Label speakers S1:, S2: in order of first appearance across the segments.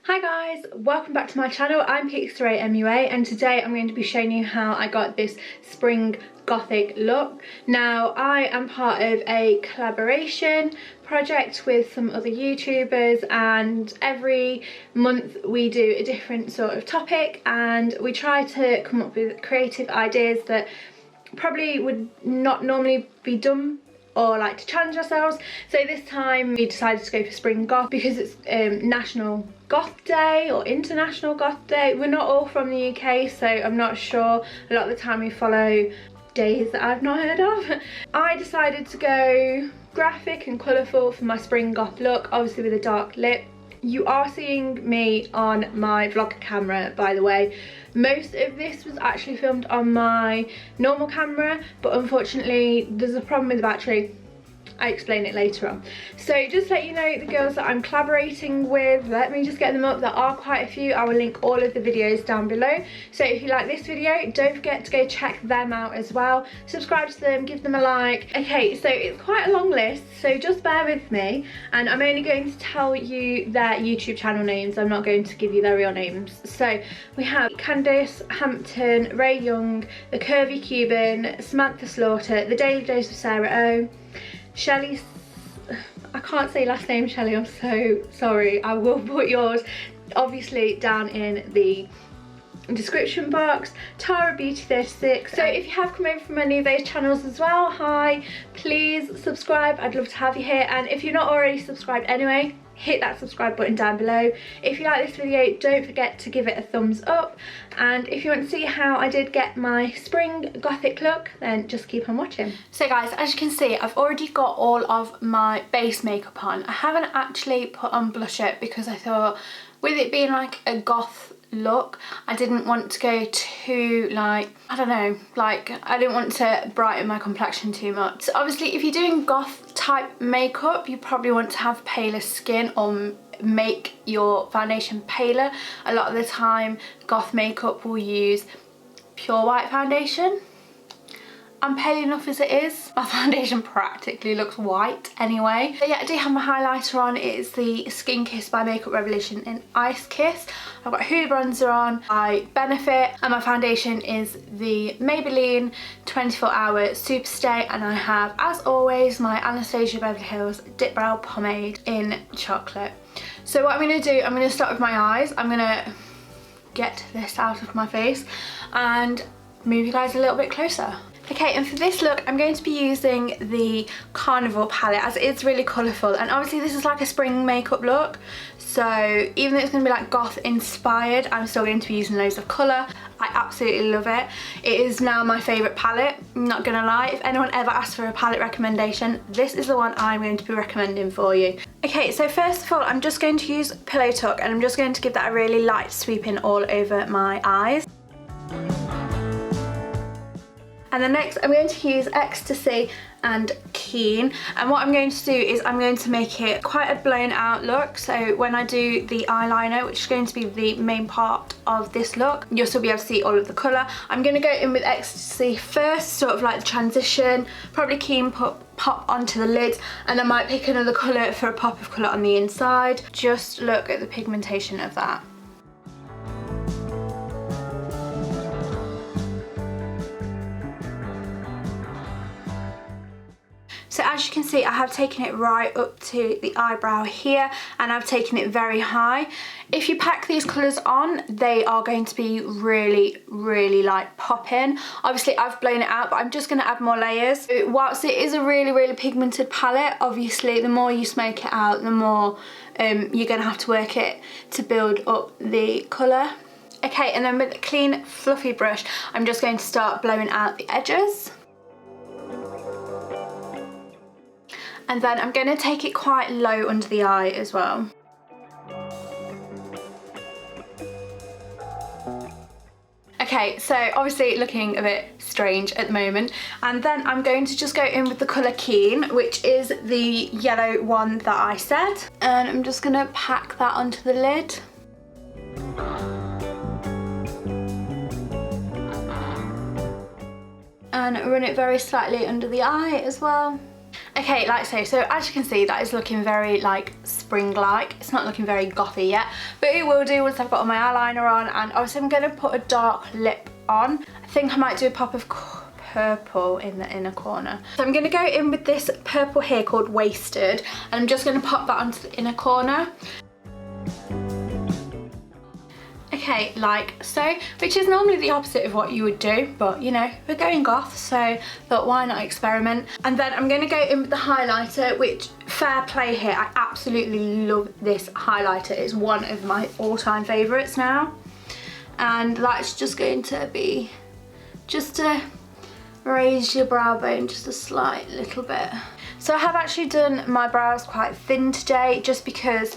S1: Hi guys, welcome back to my channel. I'm Pixie MUA and today I'm going to be showing you how I got this spring gothic look. Now I am part of a collaboration project with some other YouTubers, and every month we do a different sort of topic and we try to come up with creative ideas that probably would not normally be done or like to challenge ourselves. So this time we decided to go for spring goth because it's National Goth Day or International Goth Day. We're not all from the UK, so I'm not sure. A lot of the time we follow days that I've not heard of. I decided to go graphic and colourful for my spring goth look, obviously with a dark lip. You are seeing me on my vlog camera, by the way. Most of this was actually filmed on my normal camera, but unfortunately there's a problem with the battery. I explain it later on. So just to let you know the girls that I'm collaborating with, let me just get them up. There are quite a few. I will link all of the videos down below. So if you like this video, don't forget to go check them out as well. Subscribe to them, give them a like. Okay, so it's quite a long list, so just bear with me. And I'm only going to tell you their YouTube channel names. I'm not going to give you their real names. So we have Candace Hampton, Rae Young, the Curvy Cuban, Samantha Slaughter, the Daily Dose of Sarah O, Shelly, I can't say last name Shelly, I'm so sorry. I will put yours obviously down in the description box. Tara Beauty 36. So if you have come over from any of those channels as well, hi, please subscribe. I'd love to have you here. And if you're not already subscribed anyway, hit that subscribe button down below. If you like this video, don't forget to give it a thumbs up. And if you want to see how I did get my spring gothic look, then just keep on watching. So guys, as you can see, I've already got all of my base makeup on. I haven't actually put on blush yet because I thought with it being like a goth look, I didn't want to go too like, I don't know, like I didn't want to brighten my complexion too much. So obviously if you're doing goth type makeup, you probably want to have paler skin or make your foundation paler. A lot of the time goth makeup will use pure white foundation. I'm pale enough as it is. My foundation practically looks white anyway. But yeah, I do have my highlighter on. It is the Skin Kiss by Makeup Revolution in Ice Kiss. I've got Hyrda bronzer on by Benefit, and my foundation is the Maybelline 24 Hour Superstay, and I have, as always, my Anastasia Beverly Hills Dip Brow Pomade in chocolate. So what I'm going to do, I'm going to start with my eyes. I'm going to get this out of my face and move you guys a little bit closer. Okay, and for this look, I'm going to be using the Carnival palette as it is really colourful. And obviously this is like a spring makeup look. So even though it's going to be like goth inspired, I'm still going to be using loads of colour. I absolutely love it. It is now my favourite palette, I'm not going to lie. If anyone ever asks for a palette recommendation, this is the one I'm going to be recommending for you. Okay, so first of all, I'm just going to use Pillow Talk and I'm just going to give that a really light sweeping all over my eyes. And then next I'm going to use Ecstasy and Keen, and what I'm going to do is I'm going to make it quite a blown out look. So when I do the eyeliner, which is going to be the main part of this look, you'll still be able to see all of the colour. I'm going to go in with Ecstasy first, sort of like the transition, probably Keen pop onto the lid, and I might pick another colour for a pop of colour on the inside. Just look at the pigmentation of that. So as you can see, I have taken it right up to the eyebrow here, and I've taken it very high. If you pack these colours on, they are going to be really, really like popping. Obviously I've blown it out, but I'm just going to add more layers. Whilst it is a really, really pigmented palette, obviously the more you smoke it out, the more you're going to have to work it to build up the colour. Okay, and then with a clean, fluffy brush, I'm just going to start blowing out the edges. And then I'm going to take it quite low under the eye as well. Okay, so obviously looking a bit strange at the moment. And then I'm going to just go in with the colour Keen, which is the yellow one that I said. And I'm just going to pack that onto the lid. And run it very slightly under the eye as well. Okay, like so as you can see, that is looking very like spring-like. It's not looking very gothy yet, but it will do once I've got all my eyeliner on. And obviously I'm going to put a dark lip on. I think I might do a pop of purple in the inner corner. So I'm going to go in with this purple here called Wasted, and I'm just going to pop that onto the inner corner. Okay, like so, which is normally the opposite of what you would do, but you know, we're going goth, so thought why not experiment. And then I'm going to go in with the highlighter, which, fair play here, I absolutely love this highlighter. It's one of my all-time favourites now, and that's just going to be just to raise your brow bone just a slight little bit. So I have actually done my brows quite thin today, just because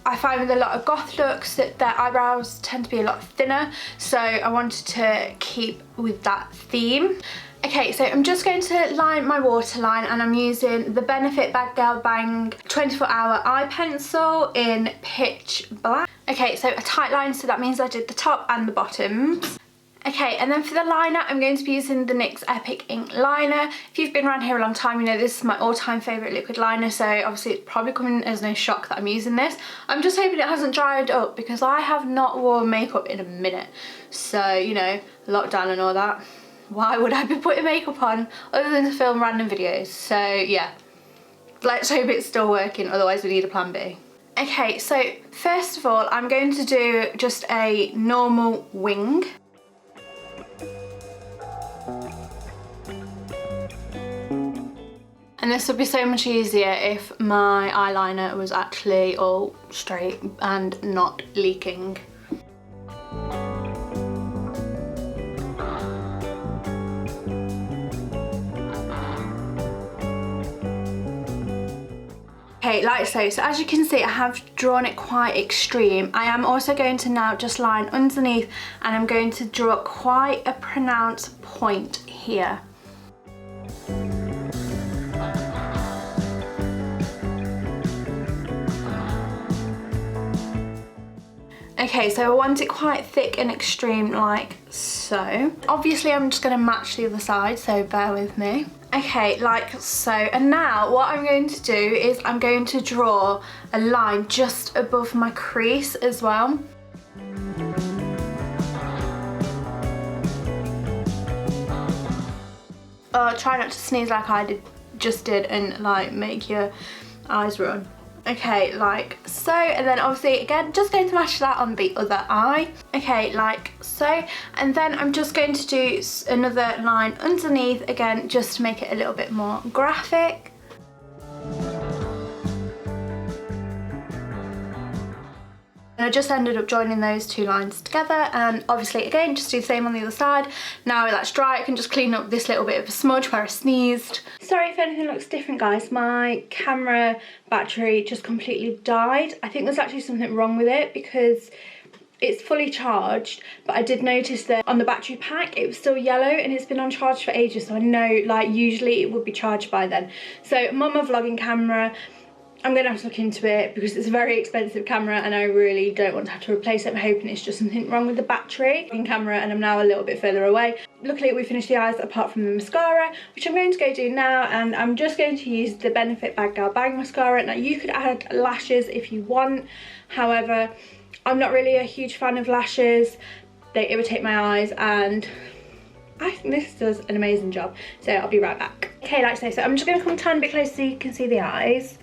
S1: I find with a lot of goth looks that their eyebrows tend to be a lot thinner, so I wanted to keep with that theme. Okay, so I'm just going to line my waterline, and I'm using the Benefit Bad Girl Bang 24-hour eye pencil in pitch black. Okay, so a tight line, so that means I did the top and the bottoms. Okay, and then for the liner, I'm going to be using the NYX Epic Ink Liner. If you've been around here a long time, you know this is my all-time favourite liquid liner, so obviously it's probably coming as no shock that I'm using this. I'm just hoping it hasn't dried up, because I have not worn makeup in a minute. So, you know, lockdown and all that. Why would I be putting makeup on other than to film random videos? So, yeah. Let's hope it's still working, otherwise we need a plan B. Okay, so first of all, I'm going to do just a normal wing. And this would be so much easier if my eyeliner was actually all straight and not leaking. Okay, like so. So as you can see, I have drawn it quite extreme. I am also going to now just line underneath, and I'm going to draw quite a pronounced point here. Okay, so I want it quite thick and extreme like so. Obviously I'm just going to match the other side, so bear with me. Okay, like so. And now what I'm going to do is I'm going to draw a line just above my crease as well. Try not to sneeze like I just did and like make your eyes run. Okay, like so, and then obviously again just going to match that on the other eye. Okay, like so, and then I'm just going to do another line underneath again just to make it a little bit more graphic. And I just ended up joining those two lines together, and obviously again just do the same on the other side. Now that's dry, I can just clean up this little bit of a smudge where I sneezed. Sorry if anything looks different, guys. My camera battery just completely died. I think there's actually something wrong with it because it's fully charged, but I did notice that on the battery pack it was still yellow, and it's been on charge for ages, so I know like usually it would be charged by then. So I'm on my vlogging camera. I'm going to have to look into it because it's a very expensive camera and I really don't want to have to replace it. I'm hoping it's just something wrong with the battery in camera, and I'm now a little bit further away. Luckily we finished the eyes apart from the mascara, which I'm going to go do now, and I'm just going to use the Benefit Bad Girl Bang mascara. Now you could add lashes if you want, however I'm not really a huge fan of lashes. They irritate my eyes, and I think this does an amazing job, so I'll be right back. Okay, like so I'm just going to come a tiny bit closer so you can see the eyes.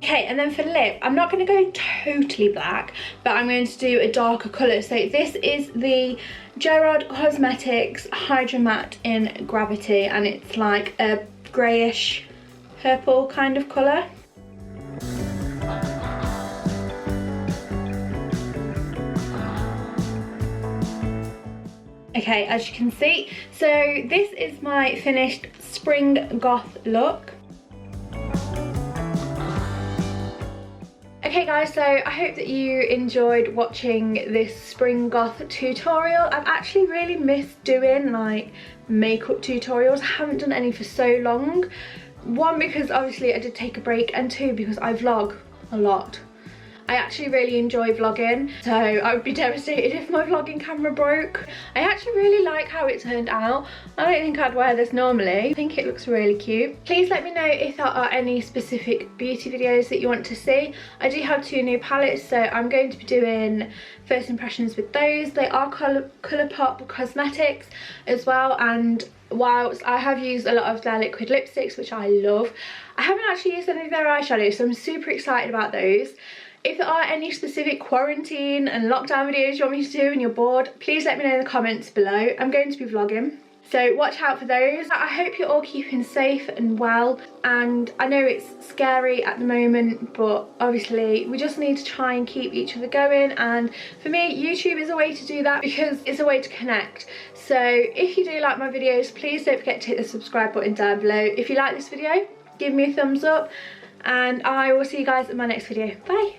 S1: Okay, and then for lip, I'm not going to go totally black, but I'm going to do a darker colour. So this is the Gerard Cosmetics Hydra Matte in Gravity, and it's like a greyish purple kind of colour. Okay, as you can see, so this is my finished spring goth look. Okay guys, so I hope that you enjoyed watching this spring goth tutorial. I've actually really missed doing like makeup tutorials. I haven't done any for so long. One, because obviously I did take a break, and two, because I vlog a lot. I actually really enjoy vlogging, so I would be devastated if my vlogging camera broke. I actually really like how it turned out. I don't think I'd wear this normally. I think it looks really cute. Please let me know if there are any specific beauty videos that you want to see. I do have 2 new palettes, so I'm going to be doing first impressions with those. They are Colourpop cosmetics as well, and whilst I have used a lot of their liquid lipsticks, which I love, I haven't actually used any of their eyeshadows, so I'm super excited about those. If there are any specific quarantine and lockdown videos you want me to do and you're bored, please let me know in the comments below. I'm going to be vlogging, so watch out for those. I hope you're all keeping safe and well, and I know it's scary at the moment, but obviously we just need to try and keep each other going, and for me YouTube is a way to do that because it's a way to connect. So if you do like my videos, please don't forget to hit the subscribe button down below. If you like this video, give me a thumbs up, and I will see you guys in my next video. Bye.